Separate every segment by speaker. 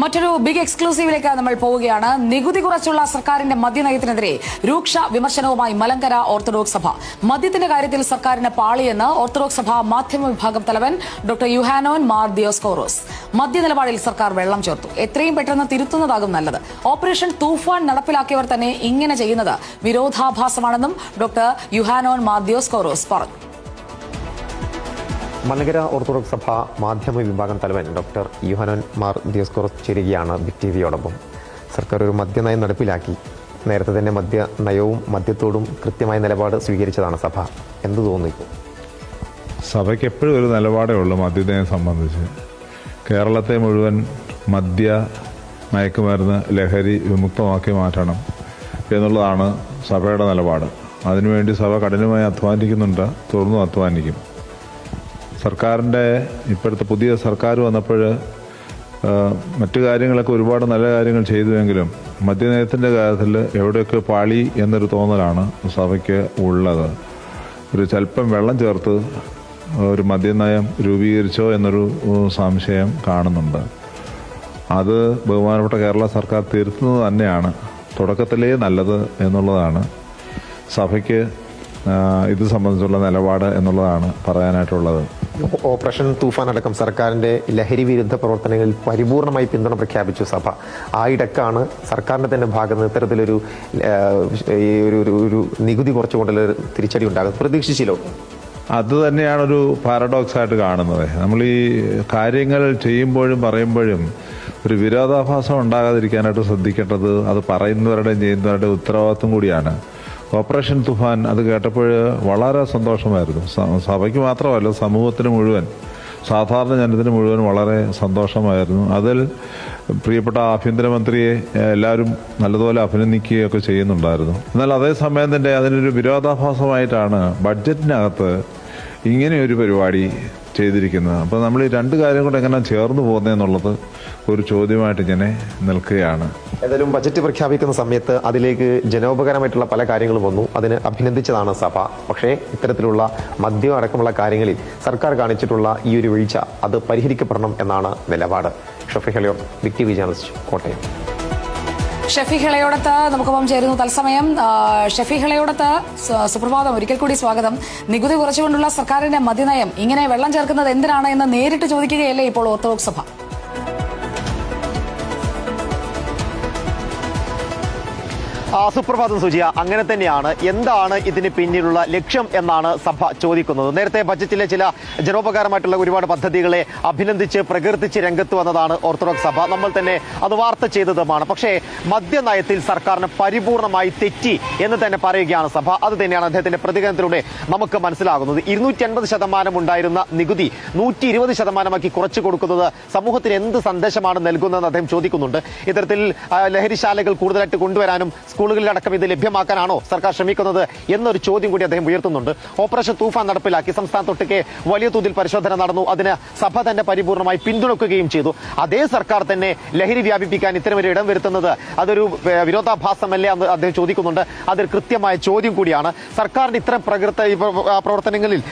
Speaker 1: മറ്റൊരു ബിഗ് എക്സ്ക്ലൂസീവിലേക്ക് നമ്മൾ പോവുകയാണ്. നികുതി കുറച്ചുള്ള സർക്കാരിന്റെ മദ്യനയത്തിനെതിരെ രൂക്ഷ വിമർശനവുമായി മലങ്കര ഓർത്തഡോക്സ് സഭ. മദ്യത്തിന്റെ കാര്യത്തിൽ സർക്കാരിന് പാളിയെന്ന് ഓർത്തഡോക്സ് സഭ മാധ്യമ വിഭാഗം തലവൻ ഡോക്ടർ യുഹാനോൻ മാർ ദിയോസ്കോറോസ്. മദ്യനിലപാടിൽ സർക്കാർ വെള്ളം ചേർത്തു. എത്രയും പെട്ടെന്ന് തിരുത്തുന്നതാകും നല്ലത്. ഓപ്പറേഷൻ തൂഫാൻ നടപ്പിലാക്കിയവർ തന്നെ ഇങ്ങനെ ചെയ്യുന്നത് വിരോധാഭാസമാണെന്നും ഡോക്ടർ യുഹാനോൻ മാർ ദിയോസ്കോറോസ് പറഞ്ഞു.
Speaker 2: മലങ്കര ഓർത്തഡോക്സ് സഭ മാധ്യമ വിഭാഗം തലവൻ ഡോക്ടർ യുഹാനോൻ മാർ ദിയോസ്കോറോസ് ചേരുകയാണ് ബിഗ് ടിവിയോടൊപ്പം. സർക്കാർ ഒരു മദ്യനയം നടപ്പിലാക്കി. നേരത്തെ തന്നെ മദ്യനയവും മദ്യത്തോടും കൃത്യമായ നിലപാട് സ്വീകരിച്ചതാണ് സഭ. എന്ത് തോന്നുന്നു ഇപ്പോൾ?
Speaker 3: സഭയ്ക്ക് എപ്പോഴും ഒരു നിലപാടേ ഉള്ളൂ മദ്യനയം സംബന്ധിച്ച്. കേരളത്തെ മുഴുവൻ മദ്യ മയക്കുമരുന്ന് ലഹരി വിമുക്തമാക്കി മാറ്റണം എന്നുള്ളതാണ് സഭയുടെ നിലപാട്. അതിനുവേണ്ടി സഭ കഠിനമായി അധ്വാനിക്കുന്നുണ്ട്, തുടർന്നും അധ്വാനിക്കും. സർക്കാരിൻ്റെ ഇപ്പോഴത്തെ പുതിയ സർക്കാർ വന്നപ്പോൾ മറ്റു കാര്യങ്ങളൊക്കെ ഒരുപാട് നല്ല കാര്യങ്ങൾ ചെയ്തുവെങ്കിലും മദ്യനയത്തിൻ്റെ കാര്യത്തിൽ എവിടെയൊക്കെ പാളി എന്നൊരു തോന്നലാണ് സഭയ്ക്ക് ഉള്ളത്. ഒരു സ്വല്പം വെള്ളം ചേർത്ത് ഒരു മദ്യനയം രൂപീകരിച്ചോ എന്നൊരു സംശയം കാണുന്നുണ്ട്. അത് ബഹുമാനപ്പെട്ട കേരള സർക്കാർ തിരുത്തുന്നത് തന്നെയാണ് തുടക്കത്തിലേ നല്ലത് എന്നുള്ളതാണ് സഭയ്ക്ക് ഇത് സംബന്ധിച്ചുള്ള നിലപാട് എന്നുള്ളതാണ് പറയാനായിട്ടുള്ളത്.
Speaker 2: ഓപ്പറേഷൻ തൂഫാൻ അടക്കം സർക്കാരിന്റെ ലഹരി വിരുദ്ധ പ്രവർത്തനങ്ങളിൽ പരിപൂർണമായി പിന്തുണ പ്രഖ്യാപിച്ചു സഭ. ആ ഇടക്കാണ് സർക്കാരിന്റെ തന്നെ ഭാഗത്ത് നിന്ന് ഇത്തരത്തിലൊരു ഒരു നികുതി കുറച്ചുകൊണ്ടുള്ള തിരിച്ചടി ഉണ്ടാകുന്നത്. പ്രതീക്ഷിച്ചില്ലോ?
Speaker 3: അത് തന്നെയാണൊരു പാരഡോക്സ് ആയിട്ട് കാണുന്നത്. നമ്മൾ ഈ കാര്യങ്ങൾ ചെയ്യുമ്പോഴും പറയുമ്പോഴും ഒരു വിരോധാഭാസം ഉണ്ടാകാതിരിക്കാനായിട്ട് ശ്രദ്ധിക്കേണ്ടത് അത് പറയുന്നവരുടെയും ചെയ്യുന്നവരുടെയും ഉത്തരവാദിത്വം കൂടിയാണ്. ഓപ്പറേഷൻ തുഫാൻ അത് കേട്ടപ്പോൾ വളരെ സന്തോഷമായിരുന്നു. സഭയ്ക്ക് മാത്രമല്ല, സമൂഹത്തിന് മുഴുവൻ, സാധാരണ ജനത്തിന് മുഴുവൻ വളരെ സന്തോഷമായിരുന്നു. അതിൽ പ്രിയപ്പെട്ട ആഭ്യന്തരമന്ത്രിയെ എല്ലാവരും നല്ലതുപോലെ അഭിനന്ദിക്കുകയൊക്കെ ചെയ്യുന്നുണ്ടായിരുന്നു. എന്നാൽ അതേസമയം തന്നെ അതിനൊരു വിരോധാഭാസമായിട്ടാണ് ബഡ്ജറ്റിനകത്ത് ഇങ്ങനെയൊരു പരിപാടി ചെയ്തിരിക്കുന്നത്. അപ്പോൾ നമ്മൾ ഈ രണ്ട് കാര്യം കൂടെ എങ്ങനെ ചേർന്ന് പോകുന്നതെന്നുള്ളത് ഒരു ചോദ്യമായിട്ട് ഇങ്ങനെ നിൽക്കുകയാണ്.
Speaker 2: ഏതായാലും ബജറ്റ് പ്രഖ്യാപിക്കുന്ന സമയത്ത് അതിലേക്ക് ജനോപകാരമായിട്ടുള്ള പല കാര്യങ്ങളും വന്നു. അതിന് അഭിനന്ദിച്ചതാണ് സഭ. പക്ഷേ ഇത്തരത്തിലുള്ള മദ്യം അടക്കമുള്ള കാര്യങ്ങളിൽ സർക്കാർ കാണിച്ചിട്ടുള്ള ഈ ഒരു വീഴ്ച അത് പരിഹരിക്കപ്പെടണം എന്നാണ് നിലപാട്. ഷഫി ഹെളിയോട്, big TV journalist, Kottayam.
Speaker 1: Shafi ഹെളയോടത്ത് നമുക്കൊപ്പം ചേരുന്നു തത്സമയം. ഷഫി ഹെളയോടത്ത്, സുപ്രഭാതം, ഒരിക്കൽ കൂടി സ്വാഗതം. നികുതി കുറച്ചുകൊണ്ടുള്ള സർക്കാരിന്റെ മദ്യനയം ഇങ്ങനെ വെള്ളം ചേർക്കുന്നത് എന്തിനാണ് എന്ന് നേരിട്ട് ചോദിക്കുകയല്ലേ ഇപ്പോൾ ഓർത്തഡോക്സ് സഭ?
Speaker 2: സുപ്രഭാതം സുജിയ. അങ്ങനെ തന്നെയാണ്. എന്താണ് ഇതിന് പിന്നിലുള്ള ലക്ഷ്യം എന്നാണ് സഭ ചോദിക്കുന്നത്. നേരത്തെ ബജറ്റിലെ ചില ജനോപകാരമായിട്ടുള്ള ഒരുപാട് പദ്ധതികളെ അഭിനന്ദിച്ച് പ്രകീർത്തിച്ച് രംഗത്ത് വന്നതാണ് ഓർത്തഡോക്സ് സഭ. നമ്മൾ തന്നെ അത് വാർത്ത ചെയ്തതുമാണ്. പക്ഷേ മദ്യനയത്തിൽ സർക്കാരിന് പരിപൂർണമായി തെറ്റി എന്ന് തന്നെ പറയുകയാണ് സഭ. അത് തന്നെയാണ് അദ്ദേഹത്തിന്റെ പ്രതികരണത്തിലൂടെ നമുക്ക് മനസ്സിലാകുന്നത്. 250% ഉണ്ടായിരുന്ന നികുതി 120% കുറച്ചു കൊടുക്കുന്നത് സമൂഹത്തിന് എന്ത് സന്ദേശമാണ് നൽകുന്നതെന്ന് അദ്ദേഹം ചോദിക്കുന്നുണ്ട്. ഇത്തരത്തിൽ ലഹരിശാലകൾ കൂടുതലായിട്ട് കൊണ്ടുവരാനും സ്കൂളുകളിലടക്കം ഇത് ലഭ്യമാക്കാനാണോ സർക്കാർ ശ്രമിക്കുന്നത് എന്നൊരു ചോദ്യം കൂടി അദ്ദേഹം ഉയർത്തുന്നുണ്ട്. ഓപ്പറേഷൻ തൂഫാൻ നടപ്പിലാക്കി സംസ്ഥാനത്തൊട്ടൊക്കെ വലിയ തോതിൽ പരിശോധന നടന്നു. അതിന് സഭ തന്നെ പരിപൂർണമായി പിന്തുണക്കുകയും ചെയ്തു. അതേ സർക്കാർ തന്നെ ലഹരി വ്യാപിപ്പിക്കാൻ ഇത്തരമൊരു ഇടം വരുത്തുന്നത് അതൊരു വിരോധാഭാസമല്ലേ എന്ന് അദ്ദേഹം ചോദിക്കുന്നുണ്ട്. അതൊരു കൃത്യമായ ചോദ്യം കൂടിയാണ്. സർക്കാരിന്റെ ഇത്തരം പ്രവർത്തനങ്ങളിൽ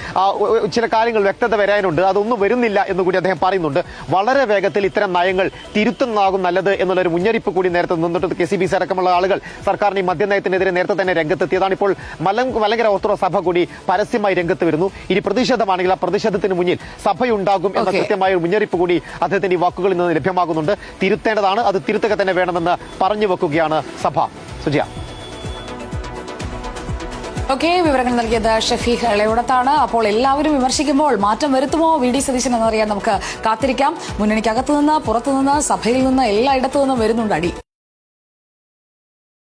Speaker 2: ചില കാര്യങ്ങൾ വ്യക്തത വരാനുണ്ട്. അതൊന്നും വരുന്നില്ല എന്നുകൂടി അദ്ദേഹം പറയുന്നുണ്ട്. വളരെ വേഗത്തിൽ ഇത്തരം നയങ്ങൾ തിരുത്തുന്നതാകും നല്ലത് എന്നുള്ളൊരു മുന്നറിയിപ്പ് കൂടി നേരത്തെ നിന്നിട്ട് KCBC അടക്കമുള്ള ആളുകൾ സർക്കാരിന് ഈ മദ്യനയത്തിനെതിരെ നേരത്തെ തന്നെ രംഗത്തെത്തിയതാണ്. ഇപ്പോൾ മലങ്കര ഓർത്തഡോക്സ് സഭ കൂടി പരസ്യമായി രംഗത്ത് വരുന്നു. ഇനി പ്രതിഷേധമാണെങ്കിൽ ആ പ്രതിഷേധത്തിന് മുന്നിൽ സഭയുണ്ടാകും എന്ന കൃത്യമായ ഒരു മുന്നറിയിപ്പ് കൂടി അദ്ദേഹത്തിന്റെ ഈ വാക്കുകളിൽ നിന്ന് ലഭ്യമാകുന്നുണ്ട്. തിരുത്തേണ്ടതാണ്, അത് തിരുത്തുക തന്നെ വേണമെന്ന് പറഞ്ഞു വെക്കുകയാണ് സഭ. സുജിയ.
Speaker 1: ഓക്കെ, വിവരങ്ങൾ നൽകിയത് ഷഫി ഹെളയോടത്താണ്. അപ്പോൾ എല്ലാവരും വിമർശിക്കുമ്പോൾ മാറ്റം വരുത്തുമോ VD സതീശൻ എന്നറിയാൻ നമുക്ക് കാത്തിരിക്കാം. മുന്നണിക്കകത്തുനിന്ന്, പുറത്തുനിന്ന്, സഭയിൽ നിന്ന് എല്ലായിടത്തു നിന്നും വരുന്നുണ്ട് അടി.